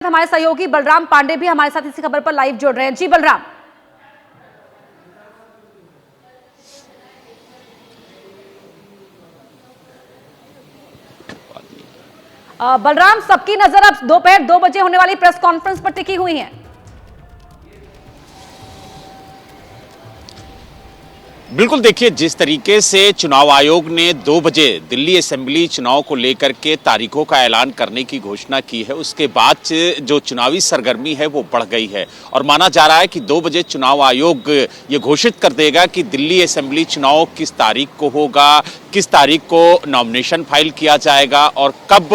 हमारे सहयोगी बलराम पांडे भी हमारे साथ इसी खबर पर लाइव जुड़ रहे हैं। जी बलराम। बलराम, सबकी नजर अब दोपहर 2 बजे होने वाली प्रेस कॉन्फ्रेंस पर टिकी हुई है। बिल्कुल, देखिए जिस तरीके से चुनाव आयोग ने 2 बजे दिल्ली असेंबली चुनाव को लेकर के तारीखों का ऐलान करने की घोषणा की है, उसके बाद जो चुनावी सरगर्मी है वो बढ़ गई है और माना जा रहा है कि 2 बजे चुनाव आयोग ये घोषित कर देगा कि दिल्ली असेंबली चुनाव किस तारीख को होगा, किस तारीख को नॉमिनेशन फाइल किया जाएगा और कब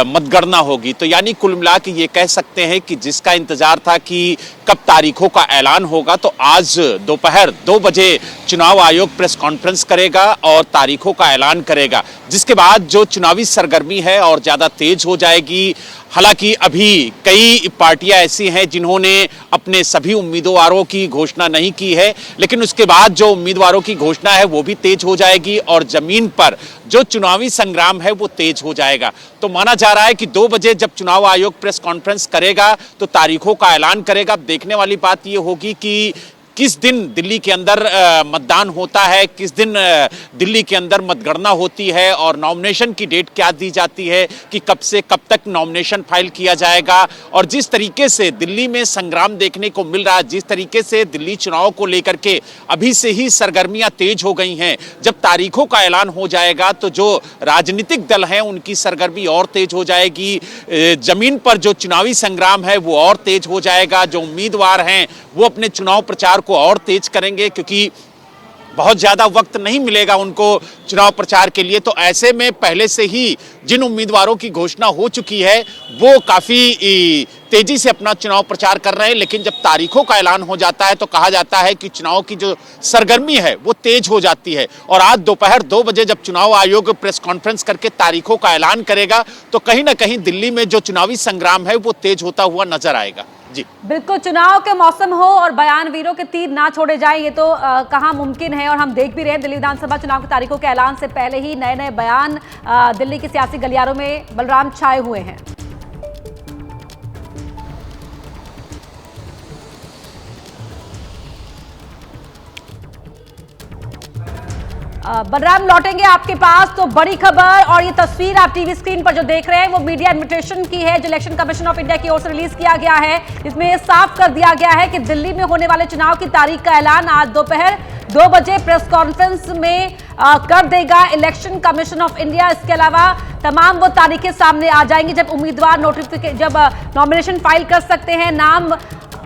मतगणना होगी। तो यानी कुल मिला के ये कह सकते हैं कि जिसका इंतजार था कि कब तारीखों का ऐलान होगा, तो आज दोपहर 2 बजे चुनाव आयोग प्रेस कॉन्फ्रेंस करेगा और तारीखों का ऐलान करेगा, जिसके बाद जो चुनावी सरगर्मी है और ज्यादा तेज हो जाएगी। हालांकि अभी कई पार्टियां ऐसी हैं जिन्होंने अपने सभी उम्मीदवारों की घोषणा नहीं की है, लेकिन उसके बाद जो उम्मीदवारों की घोषणा है वो भी तेज हो जाएगी और जमीन पर जो चुनावी संग्राम है वो तेज हो जाएगा। तो माना जा रहा है कि 2 बजे जब चुनाव आयोग प्रेस कॉन्फ्रेंस करेगा तो तारीखों का ऐलान करेगा। अब देखने वाली बात ये होगी कि किस दिन दिल्ली के अंदर मतदान होता है, किस दिन दिल्ली के अंदर मतगणना होती है और नॉमिनेशन की डेट क्या दी जाती है कि कब से कब तक नॉमिनेशन फाइल किया जाएगा। और जिस तरीके से दिल्ली में संग्राम देखने को मिल रहा है, जिस तरीके से दिल्ली चुनाव को लेकर के अभी से ही सरगर्मियां तेज हो गई हैं, जब तारीखों का ऐलान हो जाएगा तो जो राजनीतिक दल हैं उनकी सरगर्मी और तेज हो जाएगी। जमीन पर जो चुनावी संग्राम है वो और तेज हो जाएगा। जो उम्मीदवार हैं वो अपने चुनाव प्रचार को और तेज करेंगे, क्योंकि बहुत ज्यादा वक्त नहीं मिलेगा उनको चुनाव प्रचार के लिए। तो ऐसे में पहले से ही जिन उम्मीदवारों की घोषणा हो चुकी है वो काफी तेजी से अपना चुनाव प्रचार कर रहे हैं, लेकिन जब तारीखों का ऐलान हो जाता है तो कहा जाता है कि चुनाव की जो सरगर्मी है वो तेज हो जाती है। और आज दोपहर 2 बजे जब चुनाव आयोग प्रेस कॉन्फ्रेंस करके तारीखों का ऐलान करेगा तो कहीं ना कहीं दिल्ली में जो चुनावी संग्राम है वो तेज होता हुआ नजर आएगा। जी बिल्कुल, चुनाव के मौसम हो और बयानवीरों के तीर ना छोड़े जाएं, ये तो कहाँ मुमकिन है। और हम देख भी रहे हैं दिल्ली विधानसभा चुनाव की तारीखों के ऐलान से पहले ही नए नए बयान दिल्ली के सियासी गलियारों में बलराम छाए हुए हैं। बलराम, लौटेंगे आपके पास। तो बड़ी खबर और ये तस्वीर आप टीवी स्क्रीन पर जो देख रहे हैं वो मीडिया इन्विटेशन की है, जो इलेक्शन कमीशन ऑफ इंडिया की ओर से रिलीज किया गया है। इसमें साफ कर दिया गया है कि दिल्ली में होने वाले चुनाव की तारीख का ऐलान आज दोपहर 2 बजे प्रेस कॉन्फ्रेंस में कर देगा इलेक्शन कमीशन ऑफ इंडिया। इसके अलावा तमाम वो तारीखें सामने आ जाएंगी जब उम्मीदवार जब नॉमिनेशन फाइल कर सकते हैं, नाम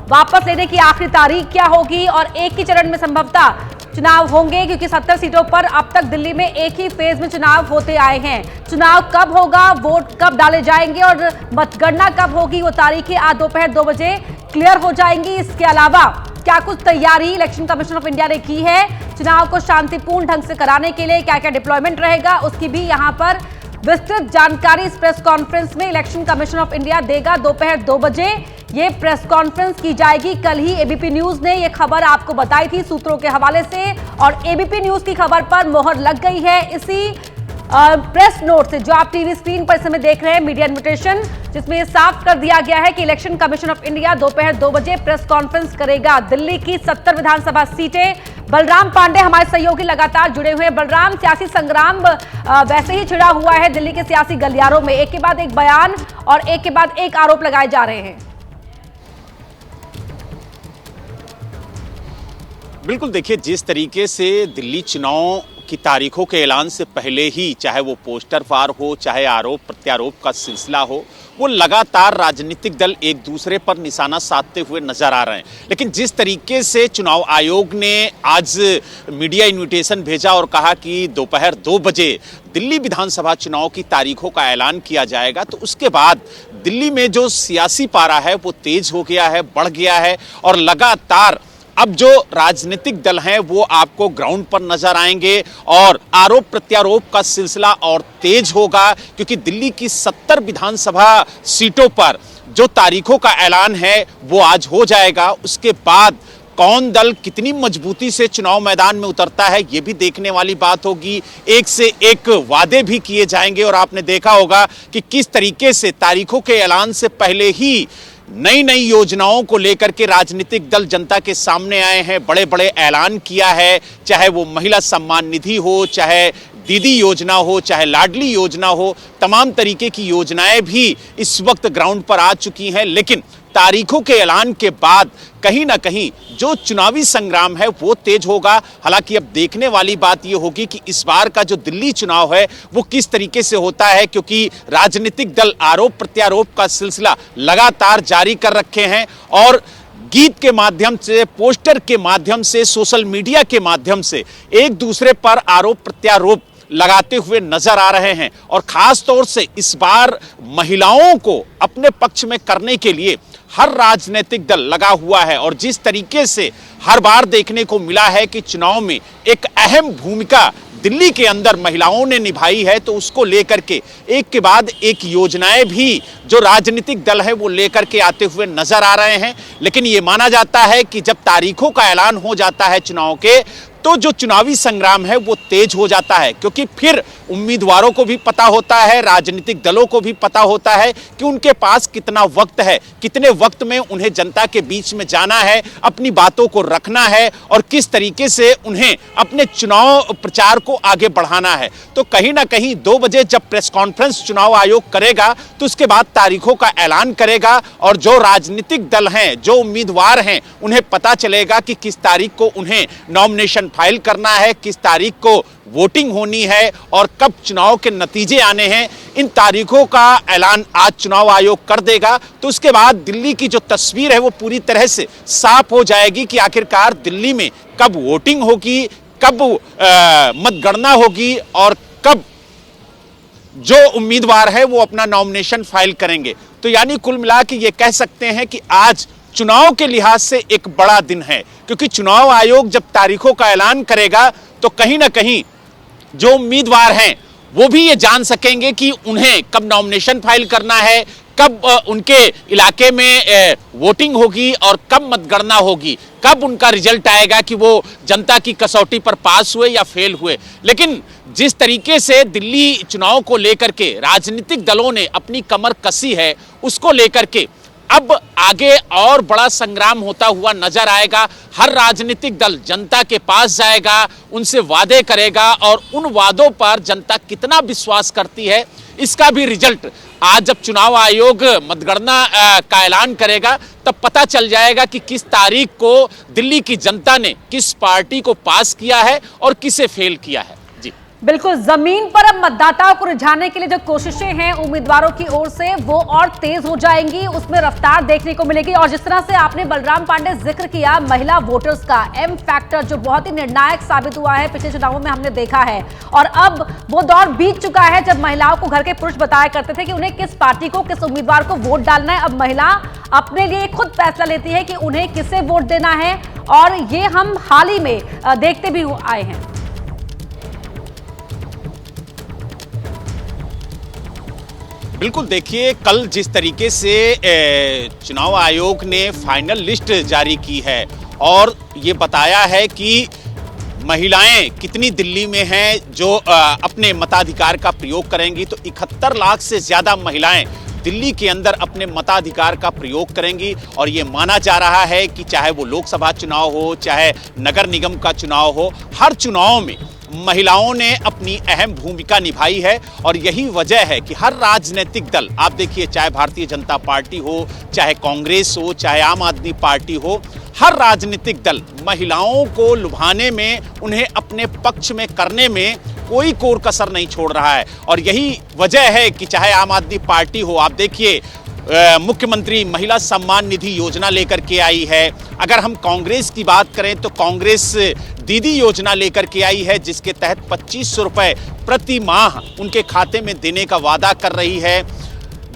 वापस लेने की आखिरी तारीख क्या होगी और एक ही चरण में संभवतः चुनाव होंगे, क्योंकि 70 सीटों पर अब तक दिल्ली में एक ही फेज में चुनाव होते आए हैं। चुनाव कब होगा, वोट कब डाले जाएंगे और मतगणना कब होगी, वो तारीखें आज दोपहर 2 बजे क्लियर हो जाएंगी। इसके अलावा क्या कुछ तैयारी इलेक्शन कमीशन ऑफ इंडिया ने की है चुनाव को शांतिपूर्ण ढंग से कराने के लिए, क्या क्या डिप्लॉयमेंट रहेगा, उसकी भी यहाँ पर विस्तृत जानकारी इस प्रेस कॉन्फ्रेंस में इलेक्शन कमीशन ऑफ इंडिया देगा। दोपहर 2 बजे ये प्रेस कॉन्फ्रेंस की जाएगी। कल ही एबीपी न्यूज ने ये खबर आपको बताई थी सूत्रों के हवाले से, और एबीपी न्यूज की खबर पर मोहर लग गई है इसी प्रेस नोट से जो आप टीवी स्क्रीन पर इस समय देख रहे हैं, मीडिया इन्विटेशन, जिसमें ये साफ कर दिया गया है कि इलेक्शन कमीशन ऑफ इंडिया दोपहर 2 बजे प्रेस कॉन्फ्रेंस करेगा। दिल्ली की 70 विधानसभा सीटें। बलराम पांडे हमारे सहयोगी लगातार जुड़े हुए हैं। बलराम, सियासी संग्राम वैसे ही छिड़ा हुआ है दिल्ली के सियासी गलियारों में, एक के बाद एक बयान और एक के बाद एक आरोप लगाए जा रहे हैं। बिल्कुल, देखिए जिस तरीके से दिल्ली चुनाव की तारीखों के ऐलान से पहले ही चाहे वो पोस्टर फार हो, चाहे आरोप प्रत्यारोप का सिलसिला हो, वो लगातार राजनीतिक दल एक दूसरे पर निशाना साधते हुए नजर आ रहे हैं। लेकिन जिस तरीके से चुनाव आयोग ने आज मीडिया इन्विटेशन भेजा और कहा कि दोपहर 2 बजे दिल्ली विधानसभा चुनाव की तारीखों का ऐलान किया जाएगा, तो उसके बाद दिल्ली में जो सियासी पारा है वो तेज हो गया है, बढ़ गया है और लगातार अब जो राजनीतिक दल हैं वो आपको ग्राउंड पर नजर आएंगे और आरोप प्रत्यारोप का सिलसिला और तेज होगा, क्योंकि दिल्ली की 70 विधानसभा सीटों पर जो तारीखों का ऐलान है वो आज हो जाएगा। उसके बाद कौन दल कितनी मजबूती से चुनाव मैदान में उतरता है, ये भी देखने वाली बात होगी। एक से एक वादे भी किए जाएंगे और आपने देखा होगा कि किस तरीके से तारीखों के ऐलान से पहले ही नई नई योजनाओं को लेकर के राजनीतिक दल जनता के सामने आए हैं, बड़े बड़े ऐलान किया है। चाहे वो महिला सम्मान निधि हो, चाहे दीदी योजना हो, चाहे लाडली योजना हो, तमाम तरीके की योजनाएं भी इस वक्त ग्राउंड पर आ चुकी हैं। लेकिन तारीखों के ऐलान के बाद कहीं ना कहीं जो चुनावी संग्राम है वो तेज होगा। हालांकि अब देखने वाली बात ये होगी कि इस बार का जो दिल्ली चुनाव है वो किस तरीके से होता है, क्योंकि राजनीतिक दल आरोप प्रत्यारोप का सिलसिला लगातार जारी कर रखे हैं और गीत के माध्यम से, पोस्टर के माध्यम से, सोशल मीडिया के माध्यम से एक दूसरे पर आरोप प्रत्यारोप लगाते हुए नजर आ रहे हैं। और खास तौर से इस बार महिलाओं को अपने पक्ष में करने के लिए हर राजनीतिक दल लगा हुआ है और जिस तरीके से हर बार देखने को मिला है कि चुनाव में एक अहम भूमिका दिल्ली के अंदर महिलाओं ने निभाई है, तो उसको लेकर के एक के बाद एक योजनाएं भी जो राजनीतिक दल है वो लेकर के आते हुए नजर आ रहे हैं। लेकिन ये माना जाता है कि जब तारीखों का ऐलान हो जाता है चुनाव के, तो जो चुनावी संग्राम है वो तेज हो जाता है, क्योंकि फिर उम्मीदवारों को भी पता होता है, राजनीतिक दलों को भी पता होता है कि उनके पास कितना वक्त है, कितने वक्त में उन्हें जनता के बीच में जाना है, अपनी बातों को रखना है और किस तरीके से उन्हें अपने चुनाव प्रचार को आगे बढ़ाना है। तो कहीं ना कहीं 2 बजे जब प्रेस कॉन्फ्रेंस चुनाव आयोग करेगा तो उसके बाद तारीखों का ऐलान करेगा और जो राजनीतिक दल हैं, जो उम्मीदवार हैं, उन्हें पता चलेगा कि किस तारीख को उन्हें नॉमिनेशन फाइल करना है, किस तारीख को वोटिंग होनी है और कब चुनाव के नतीजे आने हैं। इन तारीखों का ऐलान आज चुनाव आयोग कर देगा तो उसके बाद दिल्ली की जो तस्वीर है वो पूरी तरह से साफ हो जाएगी कि आखिरकार दिल्ली में कब वोटिंग होगी, कब मतगणना होगी और कब जो उम्मीदवार है वो अपना नॉमिनेशन फाइल करेंगे। तो यानी कुल मिला के ये कह सकते हैं कि आज चुनाव के लिहाज से एक बड़ा दिन है, क्योंकि चुनाव आयोग जब तारीखों का ऐलान करेगा तो कहीं ना कहीं जो उम्मीदवार हैं वो भी ये जान सकेंगे कि उन्हें कब नॉमिनेशन फाइल करना है, कब उनके इलाके में वोटिंग होगी और कब मतगणना होगी, कब उनका रिजल्ट आएगा कि वो जनता की कसौटी पर पास हुए या फेल हुए। लेकिन जिस तरीके से दिल्ली चुनाव को लेकर के राजनीतिक दलों ने अपनी कमर कसी है, उसको लेकर के अब आगे और बड़ा संग्राम होता हुआ नजर आएगा। हर राजनीतिक दल जनता के पास जाएगा, उनसे वादे करेगा और उन वादों पर जनता कितना विश्वास करती है इसका भी रिजल्ट आज जब चुनाव आयोग मतगणना का ऐलान करेगा तब पता चल जाएगा कि किस तारीख को दिल्ली की जनता ने किस पार्टी को पास किया है और किसे फेल किया है। बिल्कुल, जमीन पर अब मतदाताओं को रिझाने के लिए जो कोशिशें हैं उम्मीदवारों की ओर से वो और तेज हो जाएंगी, उसमें रफ्तार देखने को मिलेगी। और जिस तरह से आपने बलराम पांडे जिक्र किया महिला वोटर्स का, एम फैक्टर जो बहुत ही निर्णायक साबित हुआ है पिछले चुनावों में हमने देखा है। और अब वो दौर बीत चुका है जब महिलाओं को घर के पुरुष बताया करते थे कि उन्हें किस पार्टी को, किस उम्मीदवार को वोट डालना है। अब महिला अपने लिए खुद फैसला लेती है कि उन्हें किसे वोट देना है और ये हम हाल ही में देखते भी आए हैं। बिल्कुल, देखिए कल जिस तरीके से चुनाव आयोग ने फाइनल लिस्ट जारी की है और ये बताया है कि महिलाएं कितनी दिल्ली में हैं जो अपने मताधिकार का प्रयोग करेंगी, तो 71 लाख से ज़्यादा महिलाएं दिल्ली के अंदर अपने मताधिकार का प्रयोग करेंगी। और ये माना जा रहा है कि चाहे वो लोकसभा चुनाव हो, चाहे नगर निगम का चुनाव हो, हर चुनाव में महिलाओं ने अपनी अहम भूमिका निभाई है। और यही वजह है कि हर राजनीतिक दल, आप देखिए चाहे भारतीय जनता पार्टी हो, चाहे कांग्रेस हो, चाहे आम आदमी पार्टी हो, हर राजनीतिक दल महिलाओं को लुभाने में, उन्हें अपने पक्ष में करने में कोई कोर कसर नहीं छोड़ रहा है। और यही वजह है कि चाहे आम आदमी पार्टी हो, आप देखिए मुख्यमंत्री महिला सम्मान निधि योजना लेकर के आई है। अगर हम कांग्रेस की बात करें तो कांग्रेस दीदी योजना लेकर के आई है, जिसके तहत 2500 रुपए प्रति माह उनके खाते में देने का वादा कर रही है।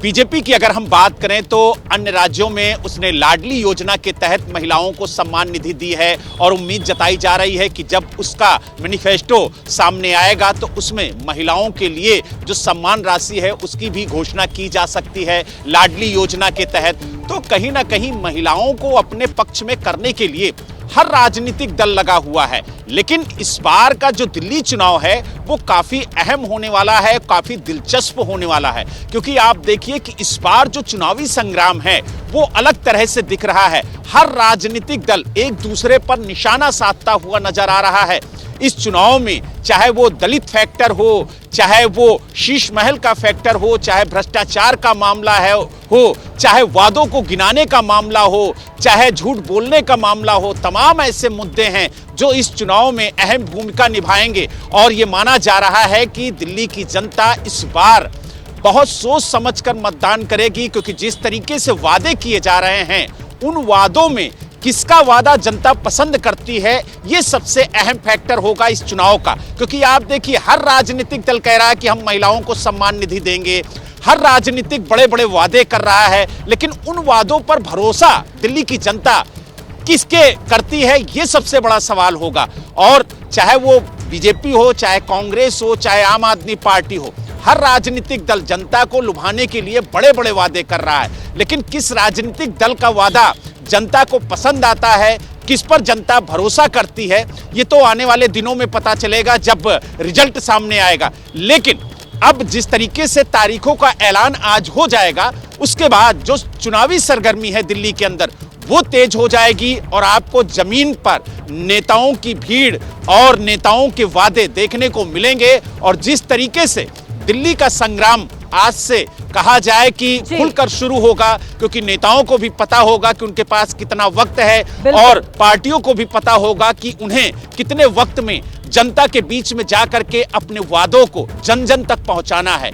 बीजेपी की अगर हम बात करें तो अन्य राज्यों में उसने लाडली योजना के तहत महिलाओं को सम्मान निधि दी है और उम्मीद जताई जा रही है कि जब उसका मैनिफेस्टो सामने आएगा तो उसमें महिलाओं के लिए जो सम्मान राशि है उसकी भी घोषणा की जा सकती है लाडली योजना के तहत। तो कहीं ना कहीं महिलाओं को अपने पक्ष में करने के लिए हर राजनीतिक दल लगा हुआ है। लेकिन इस बार का जो दिल्ली चुनाव है वो काफी अहम होने वाला है, काफी दिलचस्प होने वाला है, क्योंकि आप देखिए कि इस बार जो चुनावी संग्राम है वो अलग तरह से दिख रहा है। हर राजनीतिक दल एक दूसरे पर निशाना साधता हुआ नजर आ रहा है। इस चुनाव में चाहे वो दलित फैक्टर हो, चाहे वो शीश महल का फैक्टर हो, चाहे भ्रष्टाचार का मामला हो, चाहे वादों को गिनाने का मामला हो, चाहे झूठ बोलने का मामला हो, तमाम ऐसे मुद्दे हैं जो इस चुनाव में अहम भूमिका निभाएंगे। और ये माना जा रहा है कि दिल्ली की जनता इस बार बहुत सोच समझकर मतदान करेगी, क्योंकि जिस तरीके से वादे किए जा रहे हैं उन वादों में किसका वादा जनता पसंद करती है, ये सबसे अहम फैक्टर होगा इस चुनाव का। क्योंकि आप देखिए हर राजनीतिक दल कह रहा है कि हम महिलाओं को सम्मान निधि देंगे, हर राजनीतिक बड़े बड़े वादे कर रहा है, लेकिन उन वादों पर भरोसा दिल्ली की जनता किसके करती है, ये सबसे बड़ा सवाल होगा। और चाहे वो बीजेपी हो, चाहे कांग्रेस हो, चाहे आम आदमी पार्टी हो, हर राजनीतिक दल जनता को लुभाने के लिए बड़े बड़े वादे कर रहा है, लेकिन किस राजनीतिक दल का वादा जनता को पसंद आता है, किस पर जनता भरोसा करती है, ये तो आने वाले दिनों में पता चलेगा जब रिजल्ट सामने आएगा। लेकिन अब जिस तरीके से तारीखों का ऐलान आज हो जाएगा, उसके बाद जो चुनावी सरगर्मी है दिल्ली के अंदर वो तेज हो जाएगी और आपको जमीन पर नेताओं की भीड़ और नेताओं के वादे देखने को मिलेंगे। और जिस तरीके से दिल्ली का संग्राम आज से कहा जाए कि खुलकर शुरू होगा, क्योंकि नेताओं को भी पता होगा कि उनके पास कितना वक्त है और पार्टियों को भी पता होगा कि उन्हें कितने वक्त में जनता के बीच में जाकर के अपने वादों को जन जन तक पहुंचाना है।